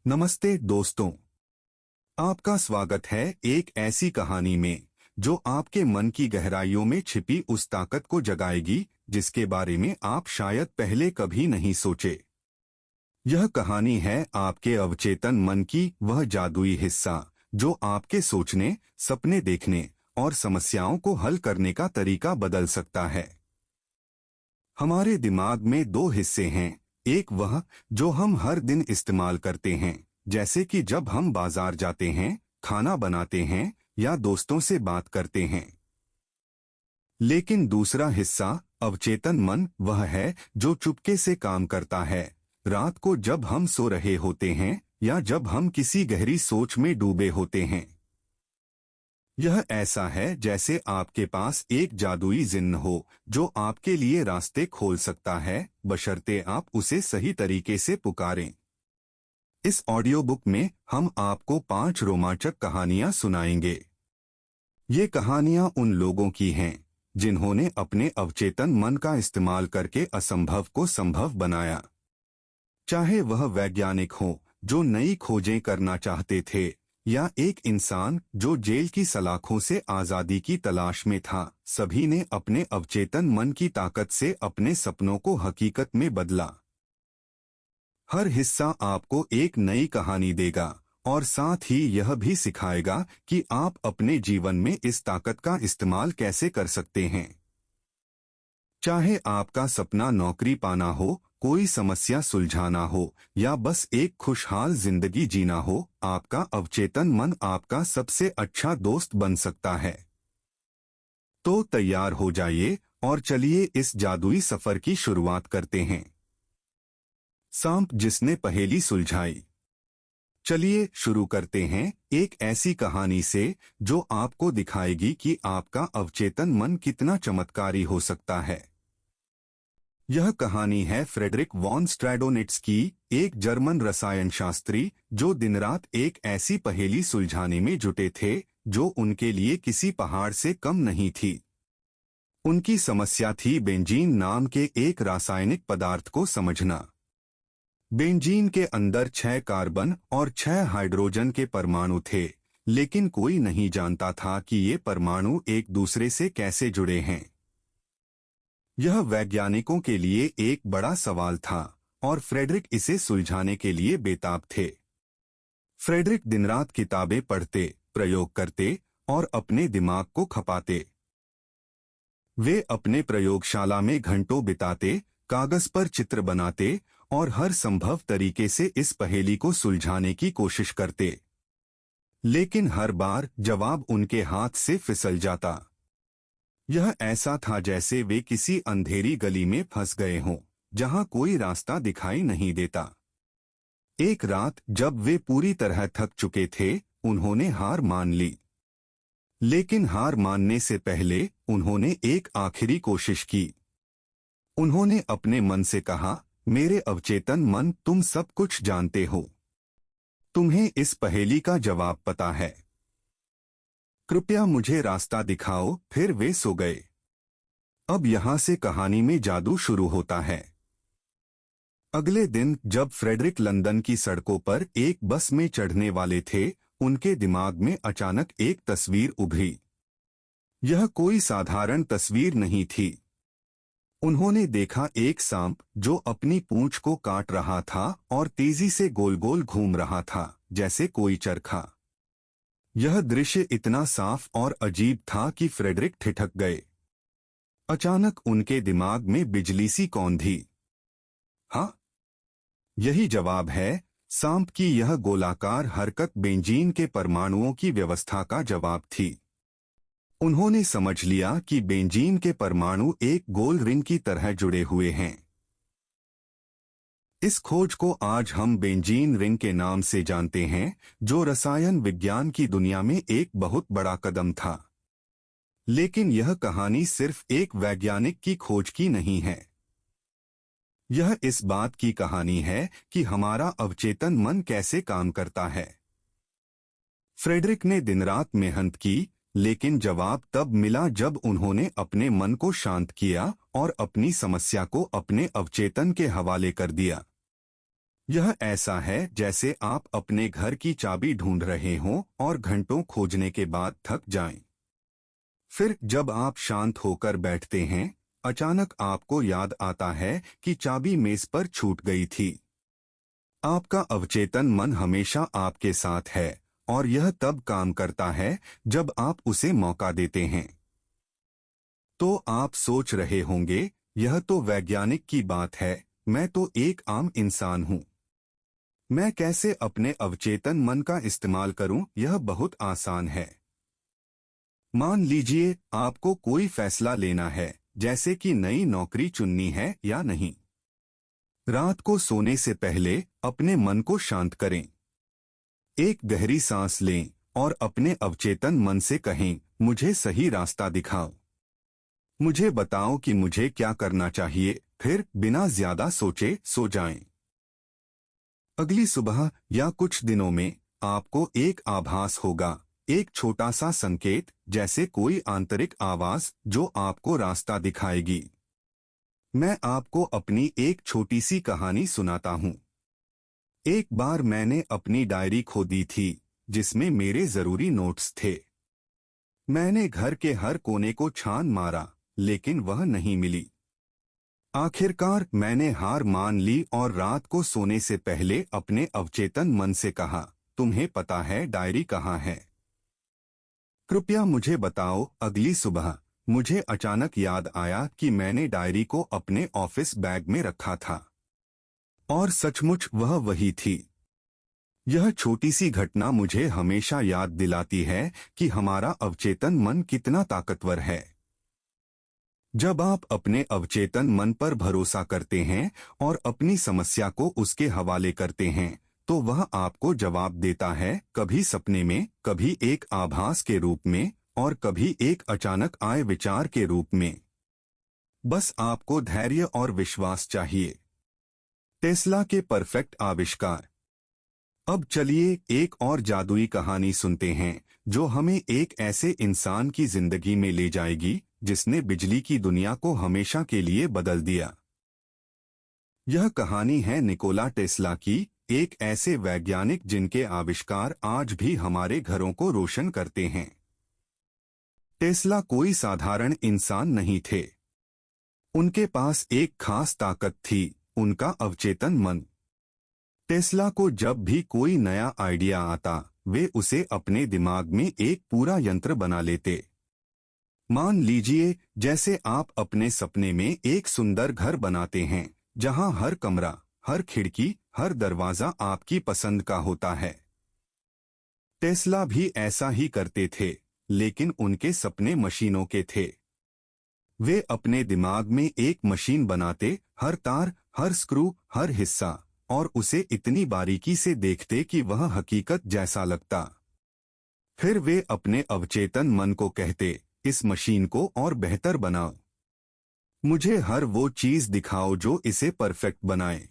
नमस्ते दोस्तों, आपका स्वागत है एक ऐसी कहानी में जो आपके मन की गहराइयों में छिपी उस ताकत को जगाएगी जिसके बारे में आप शायद पहले कभी नहीं सोचे। यह कहानी है आपके अवचेतन मन की वह जादुई हिस्सा जो आपके सोचने, सपने देखने और समस्याओं को हल करने का तरीका बदल सकता है। हमारे दिमाग में दो हिस्से हैं, एक वह जो हम हर दिन इस्तेमाल करते हैं, जैसे कि जब हम बाजार जाते हैं, खाना बनाते हैं या दोस्तों से बात करते हैं। लेकिन दूसरा हिस्सा, अवचेतन मन, वह है जो चुपके से काम करता है, रात को जब हम सो रहे होते हैं या जब हम किसी गहरी सोच में डूबे होते हैं। यह ऐसा है जैसे आपके पास एक जादुई जिन्न हो जो आपके लिए रास्ते खोल सकता है, बशर्ते आप उसे सही तरीके से पुकारें। इस ऑडियो बुक में हम आपको 5 रोमांचक कहानियां सुनाएंगे। ये कहानियां उन लोगों की हैं जिन्होंने अपने अवचेतन मन का इस्तेमाल करके असंभव को संभव बनाया। चाहे वह वैज्ञानिक हो जो नई खोजें करना चाहते थे या एक इंसान जो जेल की सलाखों से आजादी की तलाश में था, सभी ने अपने अवचेतन मन की ताकत से अपने सपनों को हकीकत में बदला। हर हिस्सा आपको एक नई कहानी देगा और साथ ही यह भी सिखाएगा कि आप अपने जीवन में इस ताकत का इस्तेमाल कैसे कर सकते हैं। चाहे आपका सपना नौकरी पाना हो, कोई समस्या सुलझाना हो या बस एक खुशहाल जिंदगी जीना हो, आपका अवचेतन मन आपका सबसे अच्छा दोस्त बन सकता है। तो तैयार हो जाइए और चलिए इस जादुई सफर की शुरुआत करते हैं। सांप जिसने पहेली सुलझाई। चलिए शुरू करते हैं एक ऐसी कहानी से जो आपको दिखाएगी कि आपका अवचेतन मन कितना चमत्कारी हो सकता है। यह कहानी है फ्रेडरिक वॉन स्ट्रैडोनिट्स की, एक जर्मन रसायन शास्त्री जो दिनरात एक ऐसी पहेली सुलझाने में जुटे थे जो उनके लिए किसी पहाड़ से कम नहीं थी। उनकी समस्या थी बेंजीन नाम के एक रासायनिक पदार्थ को समझना। बेंजीन के अंदर 6 कार्बन और 6 हाइड्रोजन के परमाणु थे, लेकिन कोई नहीं जानता था कि ये परमाणु एक दूसरे से कैसे जुड़े हैं। यह वैज्ञानिकों के लिए एक बड़ा सवाल था और फ्रेडरिक इसे सुलझाने के लिए बेताब थे। फ्रेडरिक दिनरात किताबें पढ़ते, प्रयोग करते और अपने दिमाग को खपाते। वे अपने प्रयोगशाला में घंटों बिताते, कागज पर चित्र बनाते और हर संभव तरीके से इस पहेली को सुलझाने की कोशिश करते। लेकिन हर बार जवाब उनके हाथ से फिसल जाता। यह ऐसा था जैसे वे किसी अंधेरी गली में फंस गए हों, जहां कोई रास्ता दिखाई नहीं देता। एक रात जब वे पूरी तरह थक चुके थे, उन्होंने हार मान ली। लेकिन हार मानने से पहले उन्होंने एक आखिरी कोशिश की। उन्होंने अपने मन से कहा, मेरे अवचेतन मन, तुम सब कुछ जानते हो। तुम्हें इस पहेली का जवाब पता है। कृपया मुझे रास्ता दिखाओ। फिर वे सो गए। अब यहां से कहानी में जादू शुरू होता है। अगले दिन जब फ्रेडरिक लंदन की सड़कों पर एक बस में चढ़ने वाले थे, उनके दिमाग में अचानक एक तस्वीर उभरी। यह कोई साधारण तस्वीर नहीं थी। उन्होंने देखा एक सांप जो अपनी पूंछ को काट रहा था और तेजी से गोल गोल घूम रहा था, जैसे कोई चरखा। यह दृश्य इतना साफ और अजीब था कि फ्रेडरिक ठिठक गए। अचानक उनके दिमाग में बिजली सी कौंधी। हाँ, यही जवाब है। सांप की यह गोलाकार हरकत बेंजीन के परमाणुओं की व्यवस्था का जवाब थी। उन्होंने समझ लिया कि बेंजीन के परमाणु एक गोल रिंग की तरह जुड़े हुए हैं। इस खोज को आज हम बेंजीन रिंग के नाम से जानते हैं, जो रसायन विज्ञान की दुनिया में एक बहुत बड़ा कदम था। लेकिन यह कहानी सिर्फ एक वैज्ञानिक की खोज की नहीं है। यह इस बात की कहानी है कि हमारा अवचेतन मन कैसे काम करता है। फ्रेडरिक ने दिनरात मेहनत की, लेकिन जवाब तब मिला जब उन्होंने अपने मन को शांत किया और अपनी समस्या को अपने अवचेतन के हवाले कर दिया। यह ऐसा है जैसे आप अपने घर की चाबी ढूंढ रहे हों और घंटों खोजने के बाद थक जाएं। फिर जब आप शांत होकर बैठते हैं, अचानक आपको याद आता है कि चाबी मेज पर छूट गई थी। आपका अवचेतन मन हमेशा आपके साथ है और यह तब काम करता है जब आप उसे मौका देते हैं। तो आप सोच रहे होंगे, यह तो वैज्ञानिक की बात है, मैं तो एक आम इंसान हूं। मैं कैसे अपने अवचेतन मन का इस्तेमाल करूं? यह बहुत आसान है। मान लीजिए आपको कोई फैसला लेना है, जैसे कि नई नौकरी चुननी है या नहीं। रात को सोने से पहले अपने मन को शांत करें। एक गहरी सांस लें और अपने अवचेतन मन से कहें, मुझे सही रास्ता दिखाओ। मुझे बताओ कि मुझे क्या करना चाहिए। फिर बिना ज्यादा सोचे सो जाएं। अगली सुबह या कुछ दिनों में आपको एक आभास होगा, एक छोटा सा संकेत, जैसे कोई आंतरिक आवाज जो आपको रास्ता दिखाएगी। मैं आपको अपनी एक छोटी सी कहानी सुनाता हूँ। एक बार मैंने अपनी डायरी खो दी थी, जिसमें मेरे जरूरी नोट्स थे। मैंने घर के हर कोने को छान मारा, लेकिन वह नहीं मिली। आखिरकार मैंने हार मान ली और रात को सोने से पहले अपने अवचेतन मन से कहा, तुम्हें पता है डायरी कहाँ है? कृपया मुझे बताओ। अगली सुबह मुझे अचानक याद आया कि मैंने डायरी को अपने ऑफिस बैग में रखा था। और सचमुच वह वही थी। यह छोटी सी घटना मुझे हमेशा याद दिलाती है कि हमारा अवचेतन मन कितना ताकतवर है। जब आप अपने अवचेतन मन पर भरोसा करते हैं और अपनी समस्या को उसके हवाले करते हैं, तो वह आपको जवाब देता है, कभी सपने में, कभी एक आभास के रूप में और कभी एक अचानक आए विचार के रूप में। बस आपको धैर्य और विश्वास चाहिए। टेस्ला के परफेक्ट आविष्कार। अब चलिए एक और जादुई कहानी सुनते हैं, जो हमें एक ऐसे इंसान की जिंदगी में ले जाएगी जिसने बिजली की दुनिया को हमेशा के लिए बदल दिया। यह कहानी है निकोला टेस्ला की, एक ऐसे वैज्ञानिक जिनके आविष्कार आज भी हमारे घरों को रोशन करते हैं। टेस्ला कोई साधारण इंसान नहीं थे। उनके पास एक खास ताकत थी, उनका अवचेतन मन। टेस्ला को जब भी कोई नया आइडिया आता, वे उसे अपने दिमाग में एक पूरा यंत्र बना लेते। मान लीजिए जैसे आप अपने सपने में एक सुंदर घर बनाते हैं, जहां हर कमरा, हर खिड़की, हर दरवाजा आपकी पसंद का होता है। टेस्ला भी ऐसा ही करते थे, लेकिन उनके सपने मशीनों के थे। वे अपने दिमाग में एक मशीन बनाते, हर तार, हर स्क्रू, हर हिस्सा, और उसे इतनी बारीकी से देखते कि वह हकीकत जैसा लगता। फिर वे अपने अवचेतन मन को कहते, इस मशीन को और बेहतर बनाओ। मुझे हर वो चीज दिखाओ जो इसे परफेक्ट बनाए।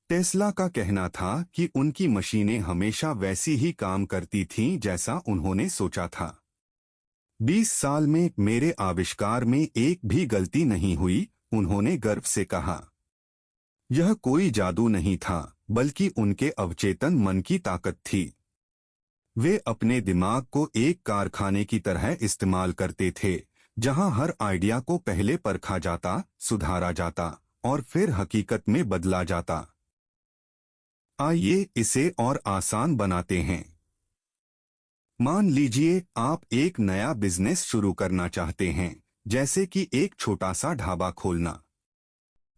टेस्ला का कहना था कि उनकी मशीनें हमेशा वैसी ही काम करती थीं जैसा उन्होंने सोचा था। 20 साल में मेरे आविष्कार में एक भी गलती नहीं हुई, उन्होंने गर्व से कहा। यह कोई जादू नहीं था, बल्कि उनके अवचेतन मन की ताकत थी। वे अपने दिमाग को एक कारखाने की तरह इस्तेमाल करते थे, जहां हर आइडिया को पहले परखा जाता, सुधारा जाता और फिर हकीकत में बदला जाता। आइए इसे और आसान बनाते हैं। मान लीजिए आप एक नया बिजनेस शुरू करना चाहते हैं, जैसे कि एक छोटा सा ढाबा खोलना।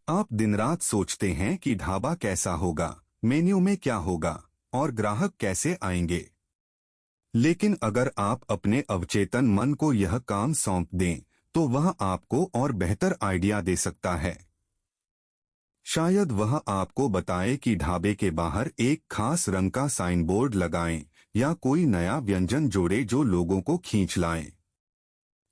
आप दिन रात सोचते हैं कि ढाबा कैसा होगा, मेन्यू में क्या होगा और ग्राहक कैसे आएंगे। लेकिन अगर आप अपने अवचेतन मन को यह काम सौंप दें, तो वह आपको और बेहतर आइडिया दे सकता है। शायद वह आपको बताए कि ढाबे के बाहर एक खास रंग का साइन बोर्ड लगाएं या कोई नया व्यंजन जोड़े जो लोगों को खींच लाए।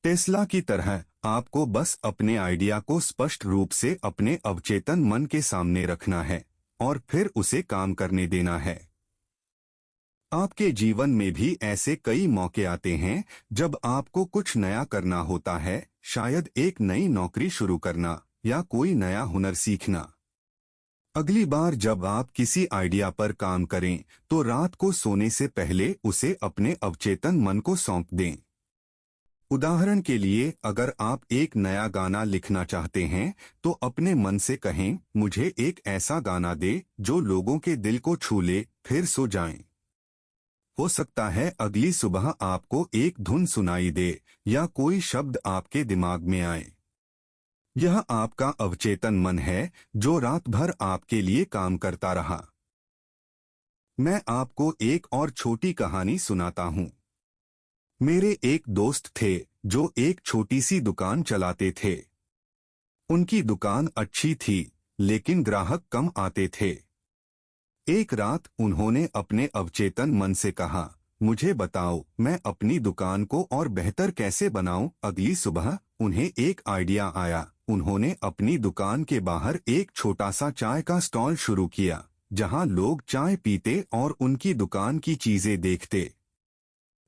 टेस्ला की तरह आपको बस अपने आइडिया को स्पष्ट रूप से अपने अवचेतन मन के सामने रखना है और फिर उसे काम करने देना है। आपके जीवन में भी ऐसे कई मौके आते हैं जब आपको कुछ नया करना होता है, शायद एक नई नौकरी शुरू करना या कोई नया हुनर सीखना। अगली बार जब आप किसी आइडिया पर काम करें तो रात को सोने से पहले उसे अपने अवचेतन मन को सौंप दें। उदाहरण के लिए, अगर आप एक नया गाना लिखना चाहते हैं तो अपने मन से कहें, मुझे एक ऐसा गाना दे जो लोगों के दिल को छू ले, फिर सो जाएं। हो सकता है अगली सुबह आपको एक धुन सुनाई दे या कोई शब्द आपके दिमाग में आए। यह आपका अवचेतन मन है जो रात भर आपके लिए काम करता रहा। मैं आपको एक और छोटी कहानी सुनाता हूँ। मेरे एक दोस्त थे जो एक छोटी सी दुकान चलाते थे। उनकी दुकान अच्छी थी, लेकिन ग्राहक कम आते थे। एक रात उन्होंने अपने अवचेतन मन से कहा, मुझे बताओ मैं अपनी दुकान को और बेहतर कैसे बनाऊं। अगली सुबह उन्हें एक आइडिया आया। उन्होंने अपनी दुकान के बाहर एक छोटा सा चाय का स्टॉल शुरू किया, जहां लोग चाय पीते और उनकी दुकान की चीजें देखते।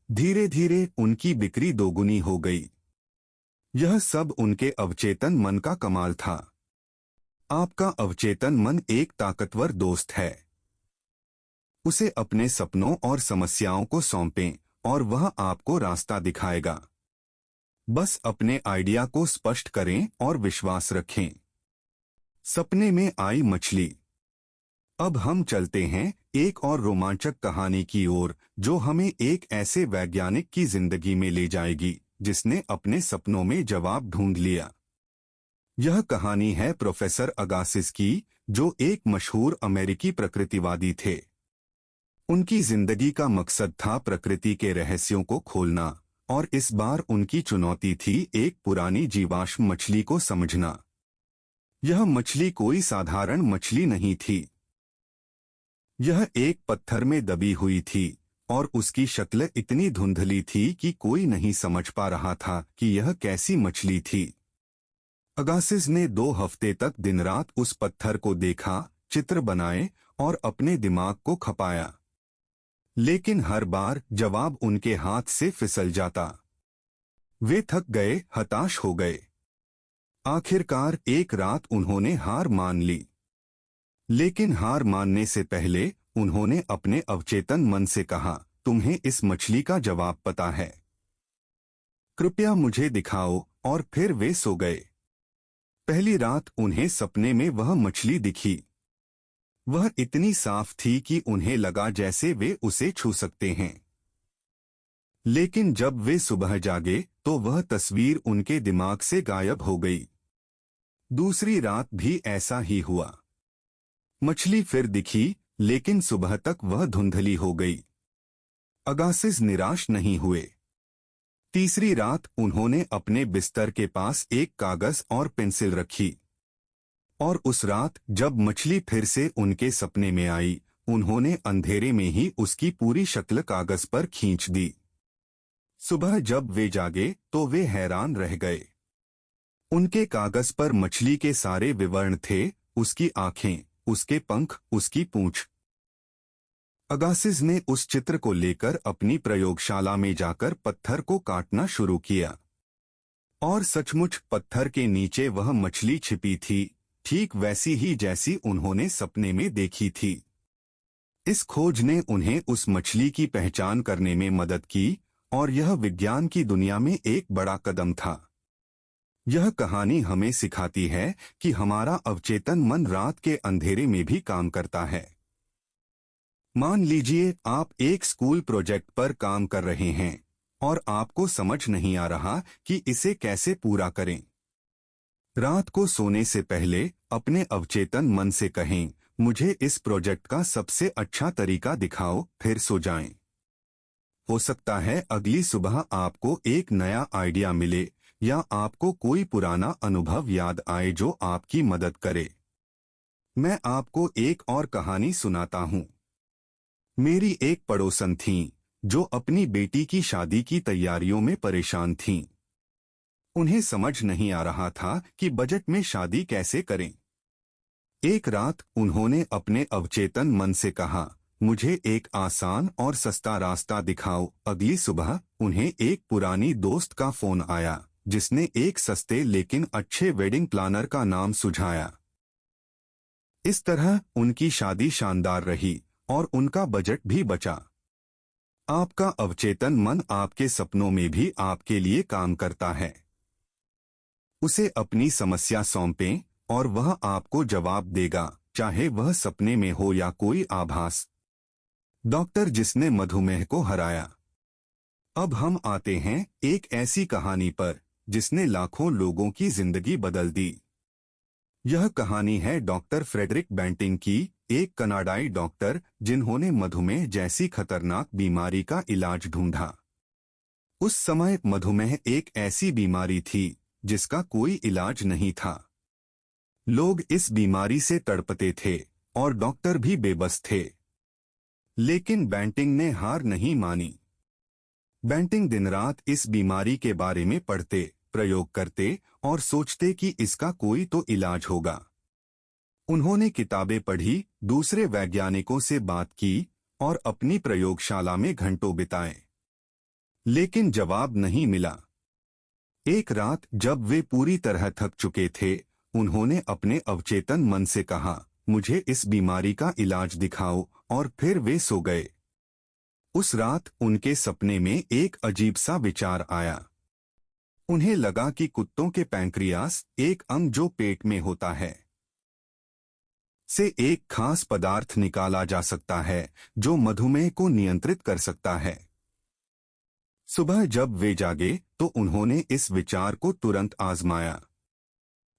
धीरे धीरे उनकी बिक्री दोगुनी हो गई। यह सब उनके अवचेतन मन का कमाल था। आपका अवचेतन मन एक ताकतवर दोस्त है। उसे अपने सपनों और समस्याओं को सौंपें और वह आपको रास्ता दिखाएगा। बस अपने आइडिया को स्पष्ट करें और विश्वास रखें। सपने में आई मछली। अब हम चलते हैं एक और रोमांचक कहानी की ओर, जो हमें एक ऐसे वैज्ञानिक की जिंदगी में ले जाएगी जिसने अपने सपनों में जवाब ढूंढ लिया। यह कहानी है प्रोफेसर अगासिस की, जो एक मशहूर अमेरिकी प्रकृतिवादी थे। उनकी जिंदगी का मकसद था प्रकृति के रहस्यों को खोलना, और इस बार उनकी चुनौती थी एक पुरानी जीवाश्म मछली को समझना। यह मछली कोई साधारण मछली नहीं थी। यह एक पत्थर में दबी हुई थी और उसकी शक्ल इतनी धुंधली थी कि कोई नहीं समझ पा रहा था कि यह कैसी मछली थी। अगासिस ने 2 हफ्ते तक दिन रात उस पत्थर को देखा, चित्र बनाए और अपने दिमाग को खपाया। लेकिन हर बार जवाब उनके हाथ से फिसल जाता। वे थक गए, हताश हो गए। आखिरकार एक रात उन्होंने हार मान ली। लेकिन हार मानने से पहले उन्होंने अपने अवचेतन मन से कहा, तुम्हें इस मछली का जवाब पता है, कृपया मुझे दिखाओ। और फिर वे सो गए। पहली रात उन्हें सपने में वह मछली दिखी। वह इतनी साफ थी कि उन्हें लगा जैसे वे उसे छू सकते हैं। लेकिन जब वे सुबह जागे तो वह तस्वीर उनके दिमाग से गायब हो गई। दूसरी रात भी ऐसा ही हुआ। मछली फिर दिखी, लेकिन सुबह तक वह धुंधली हो गई। अगासिस निराश नहीं हुए। तीसरी रात उन्होंने अपने बिस्तर के पास एक कागज और पेंसिल रखी, और उस रात जब मछली फिर से उनके सपने में आई, उन्होंने अंधेरे में ही उसकी पूरी शक्ल कागज पर खींच दी। सुबह जब वे जागे तो वे हैरान रह गए। उनके कागज पर मछली के सारे विवरण थे, उसकी आंखें, उसके पंख, उसकी पूंछ। अगासिस ने उस चित्र को लेकर अपनी प्रयोगशाला में जाकर पत्थर को काटना शुरू किया। और सचमुच पत्थर के नीचे वह मछली छिपी थी, ठीक वैसी ही जैसी उन्होंने सपने में देखी थी। इस खोज ने उन्हें उस मछली की पहचान करने में मदद की, और यह विज्ञान की दुनिया में एक बड़ा कदम था। यह कहानी हमें सिखाती है कि हमारा अवचेतन मन रात के अंधेरे में भी काम करता है। मान लीजिए आप एक स्कूल प्रोजेक्ट पर काम कर रहे हैं और आपको समझ नहीं आ रहा कि इसे कैसे पूरा करें। रात को सोने से पहले अपने अवचेतन मन से कहें, मुझे इस प्रोजेक्ट का सबसे अच्छा तरीका दिखाओ, फिर सो जाएं। हो सकता है अगली सुबह आपको एक नया आइडिया मिले या आपको कोई पुराना अनुभव याद आए जो आपकी मदद करे। मैं आपको एक और कहानी सुनाता हूँ। मेरी एक पड़ोसन थीं, जो अपनी बेटी की शादी की तैयारियों में परेशान थीं। उन्हें समझ नहीं आ रहा था कि बजट में शादी कैसे करें। एक रात उन्होंने अपने अवचेतन मन से कहा, मुझे एक आसान और सस्ता रास्ता दिखाओ। अगली सुबह उन्हें एक पुरानी दोस्त का फोन आया, जिसने एक सस्ते लेकिन अच्छे वेडिंग प्लानर का नाम सुझाया। इस तरह उनकी शादी शानदार रही और उनका बजट भी बचा। आपका अवचेतन मन आपके सपनों में भी आपके लिए काम करता है। उसे अपनी समस्या सौंपें और वह आपको जवाब देगा, चाहे वह सपने में हो या कोई आभास। डॉक्टर जिसने मधुमेह को हराया। अब हम आते हैं एक ऐसी कहानी पर जिसने लाखों लोगों की जिंदगी बदल दी। यह कहानी है डॉक्टर फ्रेडरिक बेंटिंग की, एक कनाडाई डॉक्टर जिन्होंने मधुमेह जैसी खतरनाक बीमारी का इलाज ढूंढा। उस समय मधुमेह एक ऐसी बीमारी थी जिसका कोई इलाज नहीं था। लोग इस बीमारी से तड़पते थे और डॉक्टर भी बेबस थे। लेकिन बेंटिंग ने हार नहीं मानी। बेंटिंग दिन रात इस बीमारी के बारे में पढ़ते, प्रयोग करते और सोचते कि इसका कोई तो इलाज होगा। उन्होंने किताबें पढ़ी, दूसरे वैज्ञानिकों से बात की और अपनी प्रयोगशाला में घंटों बिताए। लेकिन जवाब नहीं मिला। एक रात जब वे पूरी तरह थक चुके थे, उन्होंने अपने अवचेतन मन से कहा, मुझे इस बीमारी का इलाज दिखाओ, और फिर वे सो गए। उस रात उनके सपने में एक अजीब सा विचार आया। उन्हें लगा कि कुत्तों के पैंक्रियास, एक अंग जो पेट में होता है, से एक खास पदार्थ निकाला जा सकता है जो मधुमेह को नियंत्रित कर सकता है। सुबह जब वे जागे तो उन्होंने इस विचार को तुरंत आजमाया।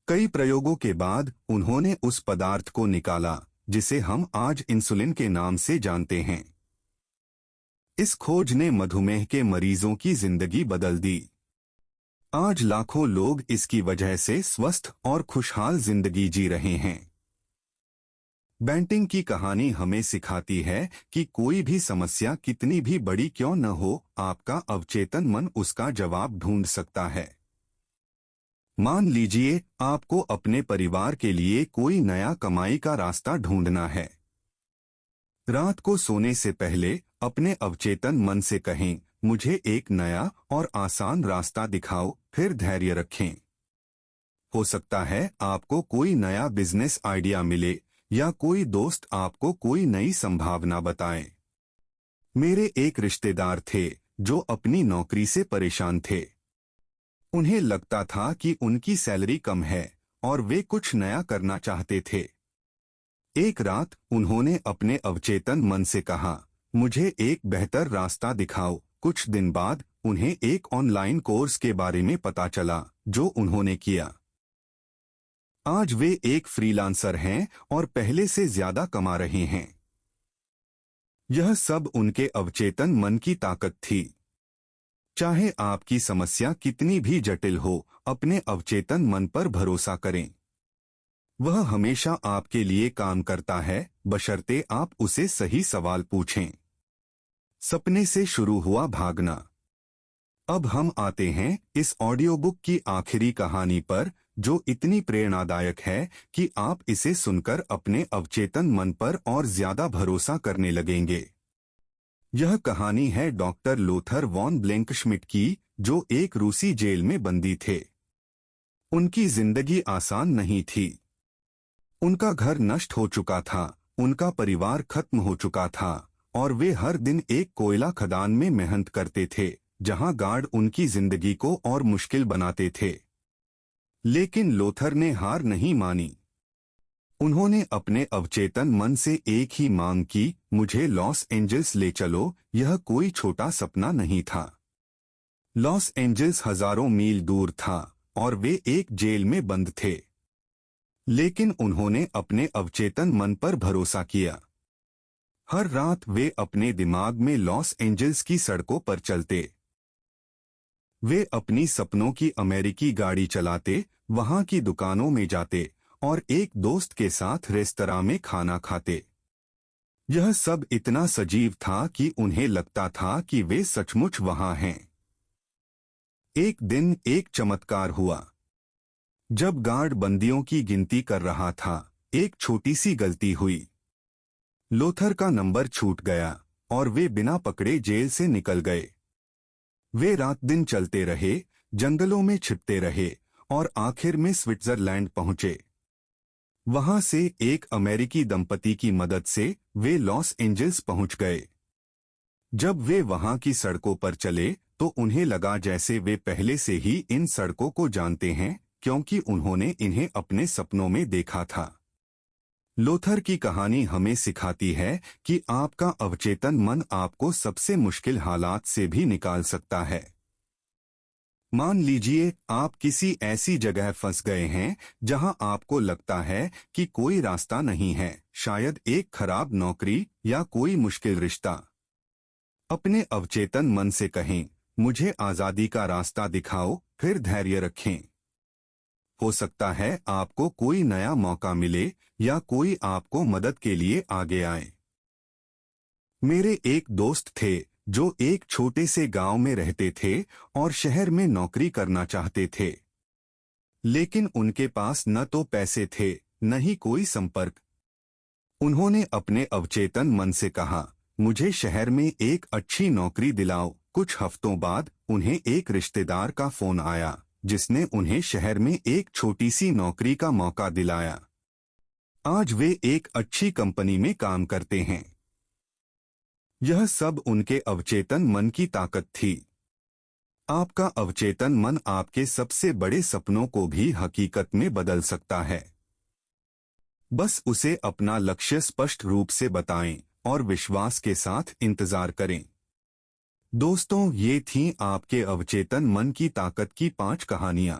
कई प्रयोगों के बाद उन्होंने उस पदार्थ को निकाला जिसे हम आज इंसुलिन के नाम से जानते हैं। इस खोज ने मधुमेह के मरीजों की जिंदगी बदल दी। आज लाखों लोग इसकी वजह से स्वस्थ और खुशहाल जिंदगी जी रहे हैं। बेंटिंग की कहानी हमें सिखाती है कि कोई भी समस्या कितनी भी बड़ी क्यों न हो, आपका अवचेतन मन उसका जवाब ढूंढ सकता है। मान लीजिए आपको अपने परिवार के लिए कोई नया कमाई का रास्ता ढूंढना है। रात को सोने से पहले अपने अवचेतन मन से कहें, मुझे एक नया और आसान रास्ता दिखाओ, फिर धैर्य रखें। हो सकता है आपको कोई नया बिजनेस आइडिया मिले या कोई दोस्त आपको कोई नई संभावना बताए। मेरे एक रिश्तेदार थे जो अपनी नौकरी से परेशान थे। उन्हें लगता था कि उनकी सैलरी कम है और वे कुछ नया करना चाहते थे। एक रात उन्होंने अपने अवचेतन मन से कहा, मुझे एक बेहतर रास्ता दिखाओ। कुछ दिन बाद उन्हें एक ऑनलाइन कोर्स के बारे में पता चला जो उन्होंने किया। आज वे एक फ्रीलांसर हैं और पहले से ज्यादा कमा रहे हैं। यह सब उनके अवचेतन मन की ताकत थी। चाहे आपकी समस्या कितनी भी जटिल हो, अपने अवचेतन मन पर भरोसा करें। वह हमेशा आपके लिए काम करता है, बशर्ते आप उसे सही सवाल पूछें। सपने से शुरू हुआ भागना। अब हम आते हैं इस ऑडियो बुक की आखिरी कहानी पर, जो इतनी प्रेरणादायक है कि आप इसे सुनकर अपने अवचेतन मन पर और ज्यादा भरोसा करने लगेंगे। यह कहानी है डॉक्टर लोथर वॉन ब्लैंकश्मिट की, जो एक रूसी जेल में बंदी थे। उनकी जिंदगी आसान नहीं थी। उनका घर नष्ट हो चुका था, उनका परिवार खत्म हो चुका था और वे हर दिन एक कोयला खदान में मेहनत करते थे, जहां गार्ड उनकी जिंदगी को और मुश्किल बनाते थे। लेकिन लोथर ने हार नहीं मानी। उन्होंने अपने अवचेतन मन से एक ही मांग की, मुझे लॉस एंजल्स ले चलो। यह कोई छोटा सपना नहीं था। लॉस एंजल्स हजारों मील दूर था और वे एक जेल में बंद थे। लेकिन उन्होंने अपने अवचेतन मन पर भरोसा किया। हर रात वे अपने दिमाग में लॉस एंजल्स की सड़कों पर चलते। वे अपनी सपनों की अमेरिकी गाड़ी चलाते, वहां की दुकानों में जाते और एक दोस्त के साथ रेस्तरां में खाना खाते। यह सब इतना सजीव था कि उन्हें लगता था कि वे सचमुच वहां हैं। एक दिन एक चमत्कार हुआ। जब गार्ड बंदियों की गिनती कर रहा था, एक छोटी सी गलती हुई। लोथर का नंबर छूट गया और वे बिना पकड़े जेल से निकल गए। वे रात दिन चलते रहे, जंगलों में छिपते रहे और आखिर में स्विट्जरलैंड पहुंचे। वहां से एक अमेरिकी दंपति की मदद से वे लॉस एंजल्स पहुंच गए। जब वे वहां की सड़कों पर चले तो उन्हें लगा जैसे वे पहले से ही इन सड़कों को जानते हैं, क्योंकि उन्होंने इन्हें अपने सपनों में देखा था। लोथर की कहानी हमें सिखाती है कि आपका अवचेतन मन आपको सबसे मुश्किल हालात से भी निकाल सकता है। मान लीजिए आप किसी ऐसी जगह फंस गए हैं जहां आपको लगता है कि कोई रास्ता नहीं है, शायद एक खराब नौकरी या कोई मुश्किल रिश्ता। अपने अवचेतन मन से कहें, मुझे आजादी का रास्ता दिखाओ, फिर धैर्य रखें। हो सकता है आपको कोई नया मौका मिले या कोई आपको मदद के लिए आगे आए। मेरे एक दोस्त थे जो एक छोटे से गांव में रहते थे और शहर में नौकरी करना चाहते थे, लेकिन उनके पास न तो पैसे थे न ही कोई संपर्क। उन्होंने अपने अवचेतन मन से कहा, मुझे शहर में एक अच्छी नौकरी दिलाओ। कुछ हफ्तों बाद उन्हें एक रिश्तेदार का फोन आया जिसने उन्हें शहर में एक छोटी सी नौकरी का मौका दिलाया। आज वे एक अच्छी कंपनी में काम करते हैं। यह सब उनके अवचेतन मन की ताकत थी। आपका अवचेतन मन आपके सबसे बड़े सपनों को भी हकीकत में बदल सकता है। बस उसे अपना लक्ष्य स्पष्ट रूप से बताएं और विश्वास के साथ इंतजार करें। दोस्तों, ये थीं आपके अवचेतन मन की ताकत की 5 कहानियां।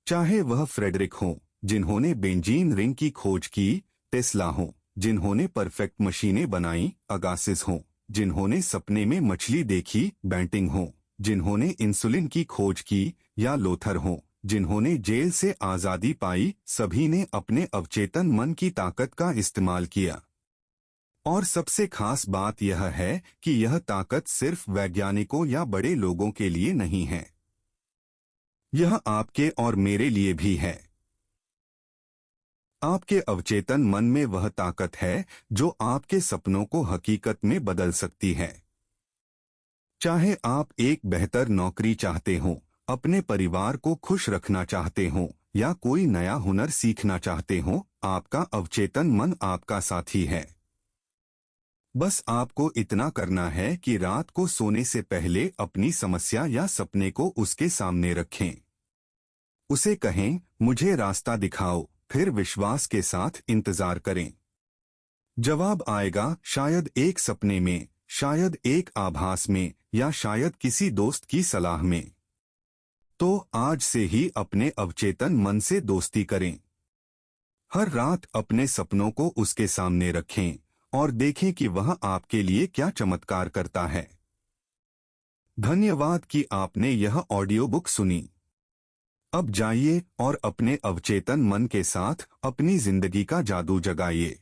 चाहे वह फ्रेडरिक हो जिन्होंने बेंजीन रिंग की खोज की, टेस्ला हो जिन्होंने परफेक्ट मशीनें बनाई, अगासिस हो जिन्होंने सपने में मछली देखी, बैंटिंग हो जिन्होंने इंसुलिन की खोज की, या लोथर हो जिन्होंने जेल से आजादी पाई, सभी ने अपने अवचेतन मन की ताकत का इस्तेमाल किया। और सबसे खास बात यह है कि यह ताकत सिर्फ वैज्ञानिकों या बड़े लोगों के लिए नहीं है, यह आपके और मेरे लिए भी है। आपके अवचेतन मन में वह ताकत है जो आपके सपनों को हकीकत में बदल सकती है। चाहे आप एक बेहतर नौकरी चाहते हो, अपने परिवार को खुश रखना चाहते हो या कोई नया हुनर सीखना चाहते हो, आपका अवचेतन मन आपका साथी है। बस आपको इतना करना है कि रात को सोने से पहले अपनी समस्या या सपने को उसके सामने रखें। उसे कहें, मुझे रास्ता दिखाओ, फिर विश्वास के साथ इंतजार करें। जवाब आएगा, शायद एक सपने में, शायद एक आभास में, या शायद किसी दोस्त की सलाह में। तो आज से ही अपने अवचेतन मन से दोस्ती करें। हर रात अपने सपनों को उसके सामने रखें और देखें कि वह आपके लिए क्या चमत्कार करता है। धन्यवाद कि आपने यह ऑडियो बुक सुनी। अब जाइए और अपने अवचेतन मन के साथ अपनी जिंदगी का जादू जगाइए।